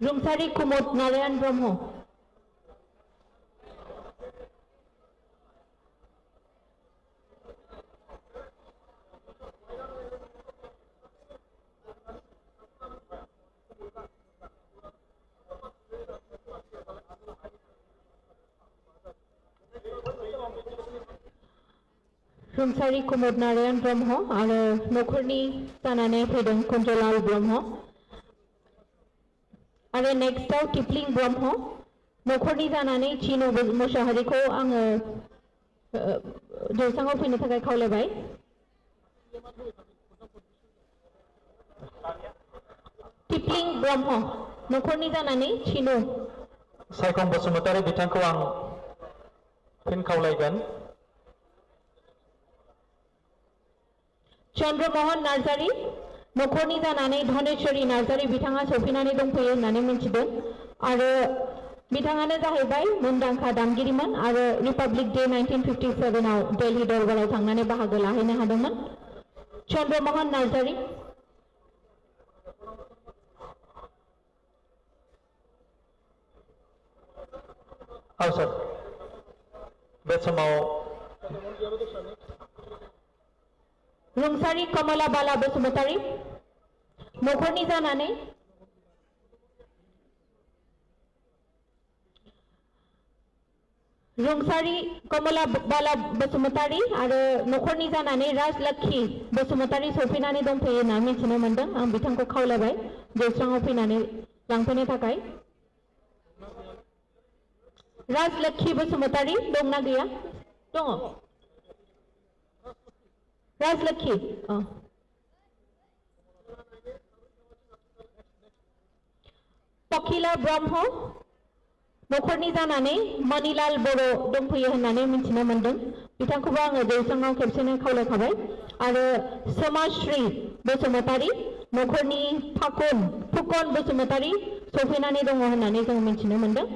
रुंसारि कुमुद नारायण ब्रह्म रुंसारि कुमुद नारायण ब्रह्म आरो नखरनि जानानै फैदों कुन्जलाल ब्रह्म आरो नेक्स्टआव टिप्लिं ब्रह्म नखरनि जानानै चिनु मुसाहारिखौ आङो जौसाङाव फैनो थाखाय खावलायबाय। टिप्लिं ब्रह्म नखरनि जानानै चिनु सायखं बसुमतारी बिथांखौ आं फिन खावलायगोन। चंद्रमोहन नार्जारी नखरनि जानानै धनेश्वरी नार्जारी बिथाङा सौफैनानै दंफैयो होननानै मिथिदों आरो बिथाङानो जाहैबाय मुंदांखा दामगिरिमोन आरो रिपाब्लिक डे 1957 आव दिल्ली दरबाराव थांनानै बाहागो लाहैनो हादोंमोन। चंद्रमोहन नार्जारी औ सर बे समाव रुंसारि कमला बाला बसुमतारी नखरनि जानानै रुंसारि कमला बाला बसुमतारी आरो नखरनि जानानै राजलक्ष्मी बसुमतारी सौफैनानै दंफैयो होनना मिथिनो मोनदों। आं बिथांखौ खावलायबाय जौस्राङाव फैनानै लांफैनो थाखाय। राजलक्ष्मी बसुमतारी दंना गैया? दङ। राजलक्ष्मी पकिला ब्रह्म नखरनि जानानै मणिलाल बर' दंफैयो होननानै मिथिनो मोनदों। बिथांखौबो आङो जौसाङाव खेबसेनो खावलायखाबाय आरो सोमाश्री बसुमतारी नखरनि फुकन बसुमतारी सौफैनानै दङ होननानै जों मिथिनो मोनदों।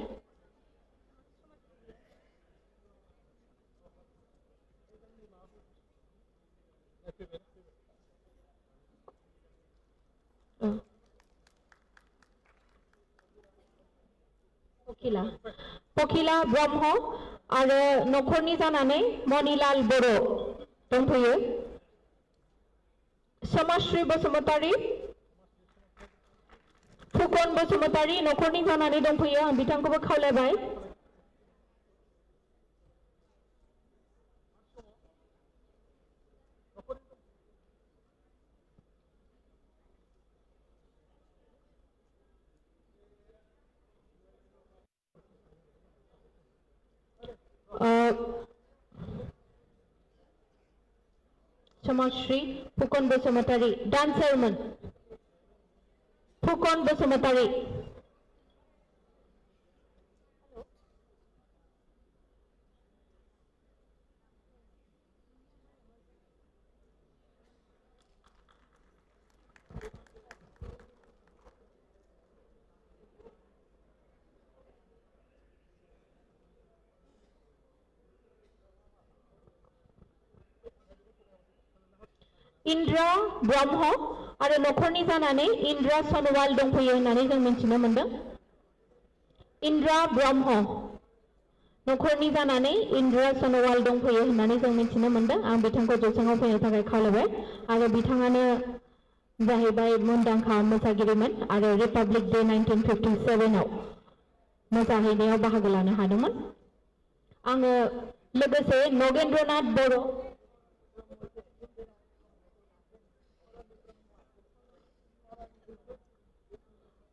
पकिला ब्रह्म आरो नखरनि जानानै मणिलाल बर' दंफैयो। सोमाश्री बसुमतारी फुकन बसुमतारी नखरनि जानानै दंफैयो। आं बिथांखौबो खावलायबाय। सोमाश्री फुकन बसुमतारी डान्सारमोन फुकन बसुमतारी इंद्रा ब्रह्म आरो नखरनि जानानै इंद्रा सनवाल दंफैयो होननानै जों मिथिनो मोनदों। इंद्रा ब्रह्म नखरनि जानानै इंद्रा सनवाल दंफैयो होननानै जों मिथिनो मोनदों। आं बिथांखौ जौसाङाव फैनो थाखाय खावलायबाय आरो बिथाङानो जाहैबाय मुंदांखा मोसागिरिमोन आरो रिपाब्लिक डे 1957 आव मोसाहैनायाव बाहागो लानो हादोंमोन। आङो लोगोसे नगेन्द्रनाथ बर'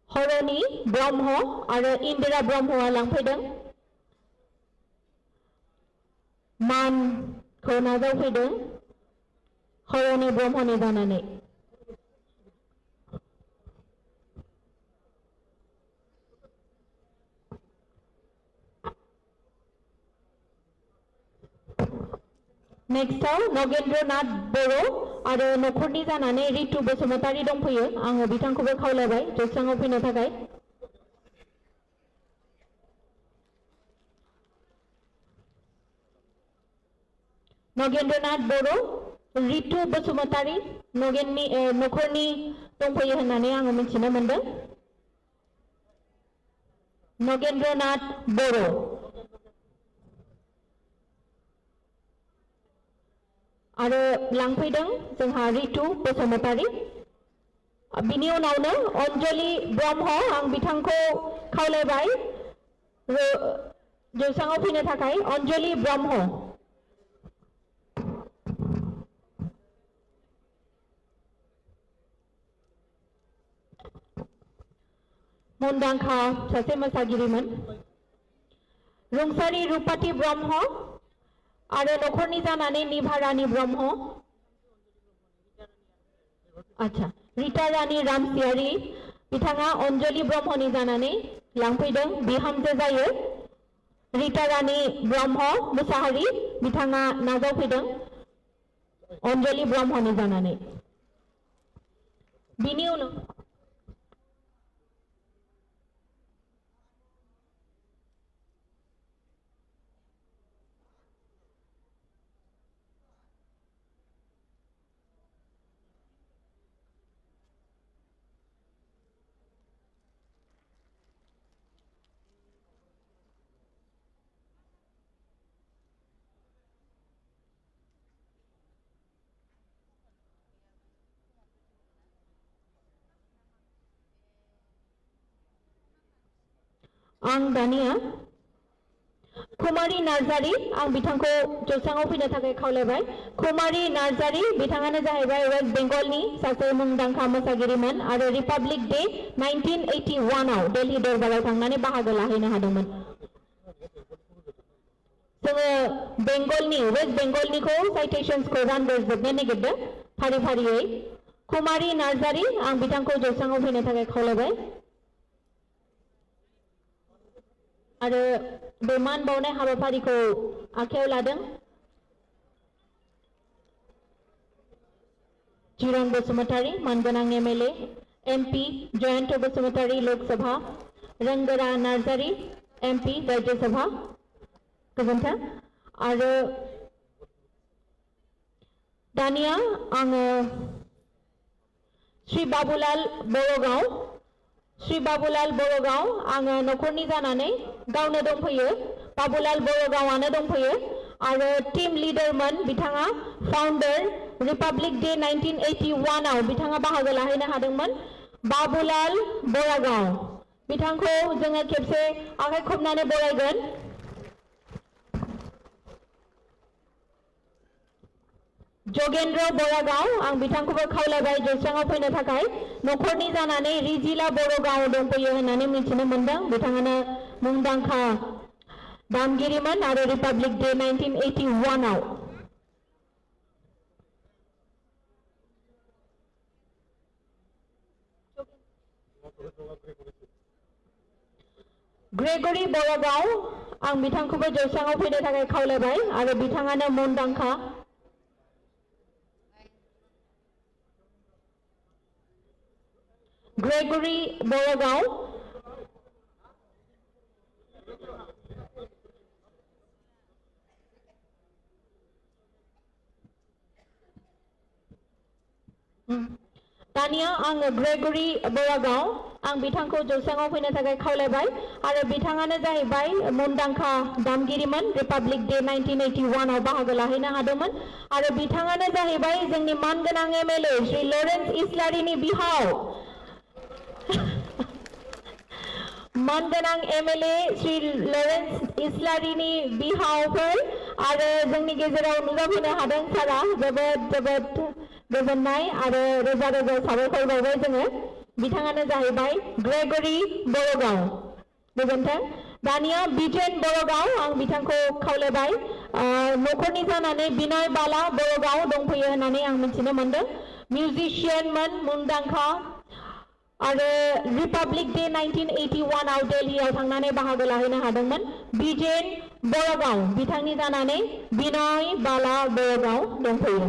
हरणी ब्रह्म आरो इंदिरा ब्रह्मआ लांफैदों। मानखौ नाजावफैदों हरणी ब्रह्मनि जानानै। नेक्स्टआव नगेन्द्रनाथ बर' आरो नखरनि जानानै रितु बसुमतारी दंफैयो। आङो बिथांखौबो खावलायबाय जौसाङाव फैनो थाखाय। नगेन्द्रनाथ बर' रितु बसुमतारी नखरनि दंफैयो होननानै आङो मिथिनो मोनदों। नगेन्द्रनाथ बर' आरो लांफैदों जोंहा रितु बसुमतारी बिनि उनावनो अन्जलि ब्रह्म आं बिथांखौ खावलायबाय जौसाङाव फैनो थाखाय अन्जलि ब्रह्म मुंदांखा सासे मोसागिरिमोन रुंसारि रुपाति ब्रह्म आरो नखरनि जानानै निभारानि ब्रह्म अच्छा रीता रानी रामसियारी बिथाङा अन्जलि ब्रह्मनि जानानै लांफैदों बिहामजो जायो रीता रानी ब्रह्म मुसाहारि बिथाङा नाजावफैदों अन्जलि ब्रह्मनि जानानै बिनि उनाव आं दानिया कुमारी नार्जारी आं बिथांखौ जौसाङाव फैनो थाखाय खावलायबाय कुमारी नार्जारी बिथाङानो जाहैबाय वेस्ट बेंगलनि सासे मुंदांखा मोसागिरिमोन आरो रिपाब्लिक डे 1981 आव दिल्ली दरबाराव थांनानै बाहागो लाहैनो हादोंमोन जोङो बेंगलनि वेस्ट बेंगलनिखौ साइटेशन्सखौ रानदेरजोबनो नागिरदों फारि फारियै कुमारी नार्जारी आं बिथांखौ जौसाङाव फैनो थाखाय खावलायबाय आरो बे मान बावनाय हाबाफारिखौ आखायाव लादों चिरन बसुमतारी मानगोनां MLA MP Jayant Basumatary Lok Sabha Rangra Narzary MP Rajya Sabha गोजोन्थों आरो दानिया आङो श्री बाबुलाल बरगाव आङो नखरनि जानानै गावनो दंफैयो बाबुलाल बरगावआनो दंफैयो आरो टीम लीडरमोन बिथाङा फाउंडर रिपाब्लिक डे 1981 आव बिथाङा बाहागो लाहैनो हादोंमोन बाबुलाल बरगाव बिथांखौ जोङो खेबसे आखाइ खबनानै बरायगोन जोगेन्द्र बरागाव आं बिथांखौबो खावलायबाय जौसाङाव फैनो थाखाय नखरनि जानानै रिजिला बरगाव दंफैयो होननानै मिथिनो मोनदों बिथाङानो मुंदांखा दामगिरिमोन आरो रिपाब्लिक डे 1981 आव ग्रेगरी बरागाव आं बिथांखौबो जौसाङाव फैनो थाखाय खावलायबाय आरो बिथाङानो मुंदांखा ग्रेगरी बरागाव दानिया आङो ग्रेगरी बरागाव आं बिथांखौ जौसाङाव फैनो थाखाय खावलायबाय आरो बिथाङानो जाहैबाय मुंदांखा दामगिरिमोन रिपाब्लिक डे 1981 आव बाहागो लाहैनो हादोंमोन आरो बिथाङानो जाहैबाय जोंनि मानगोनां एमएलए श्री लरेन्स इस्लारिनि बिहाव मानगोनां एमएलए श्री लरेन्स इस्लारिनि बिहावफोर आरो जोंनि गेजेराव नुजाफैनो हादों सारा जोबोद गोजोननाय आरो रोजा रोजा साबायखर बावबाय जोङो बिथाङानो जाहैबाय ग्रेगरी बरगाव गोजोन्थों दानिया बिजेन बरगाव आं बिथांखौ खावलायबाय नखरनि जानानै बिनय बाला बरगाव दंफैयो होननानै आं मिथिनो मोनदों मिउजिशियानमोन मुंदांखा आरो रिपाब्लिक डे 1981 आव दिल्लीयाव थांनानै बाहागो लाहैनो हादोंमोन बिजेन बरगाव बिथांनि जानानै बिनय बाला बरगाव दंफैयो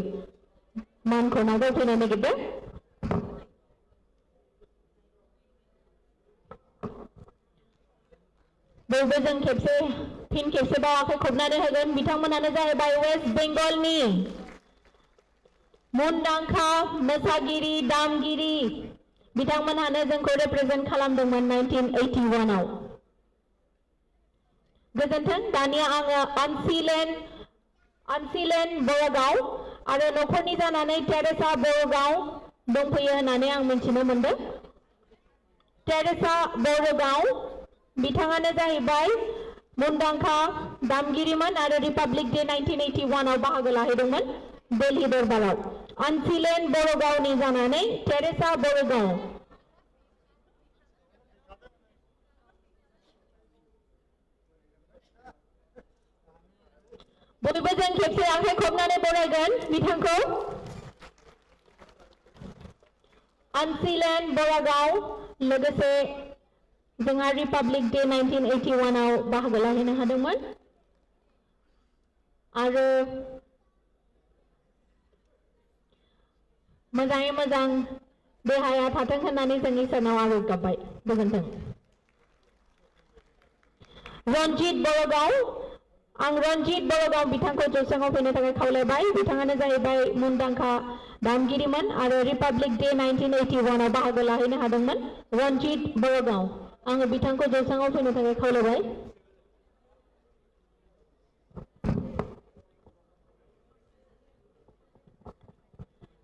मानखौ नाजावफैनो नागिरदों बयबो जों फिन खेबसेबाव आखाइ खबनानै होगोन बिथांमोनानो जाहैबाय वेस्ट बेंगलनि मुंदांखा मोसागिरि दामगिरि बिथांमोनहानो जोंखौ रिप्रेजेन्ट खालामदोंमोन 1981 आव गोजोन्थों दानिया आङो अनसिलेन बरगाव आरो नखरनि जानानै टेरेसा बरगाव दंफैयो होननानै आं मिथिनो मोनदों टेरेसा बरगाव बिथाङानो जाहैबाय मुंदांखा दामगिरिमोन आरो रिपाब्लिक डे 1981 आव बाहागो लाहैदोंमोन दिल्ली दरबाराव अनसिलेन बरगावनि जानानै टेरेसा बरगाव बयबो जों खेबसे आखाइ खबनानै बरायगोन बिथांखौ अनसिलेन बरगाव लोगोसे जोंहा रिपाब्लिक डे 1981 आव बाहागो लाहैनो हादोंमोन आरो मोजाङै मोजां देहाया थाथों होननानै जों इसोरनाव आरज गाबबाय गोजोन्थों रनजित बरगाव आं रनजित बरगाव बिथांखौ जौसाङाव फैनो थाखाय खावलायबाय बिथाङानो जाहैबाय मुंदांखा दामगिरिमोन आरो रिपाब्लिक डे 1981 आव बाहागो लाहैनो हादोंमोन रनजित बरगाव आङो बिथांखौ जौसाङाव फैनो थाखाय खावलायबाय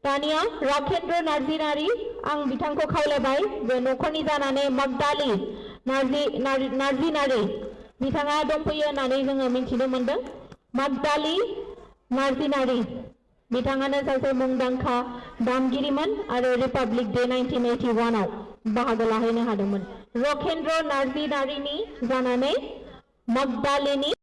दानिया राखेन्द्र नार्जिनारि आं बिथांखौ खावलायबाय जे नखरनि जानानै मगदालि नार्जिनारि बिथाङा दंफैयो होननानै जोङो मिथिनो मोनदों मगदालि नार्जिनारि बिथाङानो सासे मुंदांखा दामगिरिमोन आरो रिपाब्लिक डे 1981 आव बाहागो लाहैनो हादोंमोन राखेन्द्र नार्जिनारिनि जानानै मगदालिनि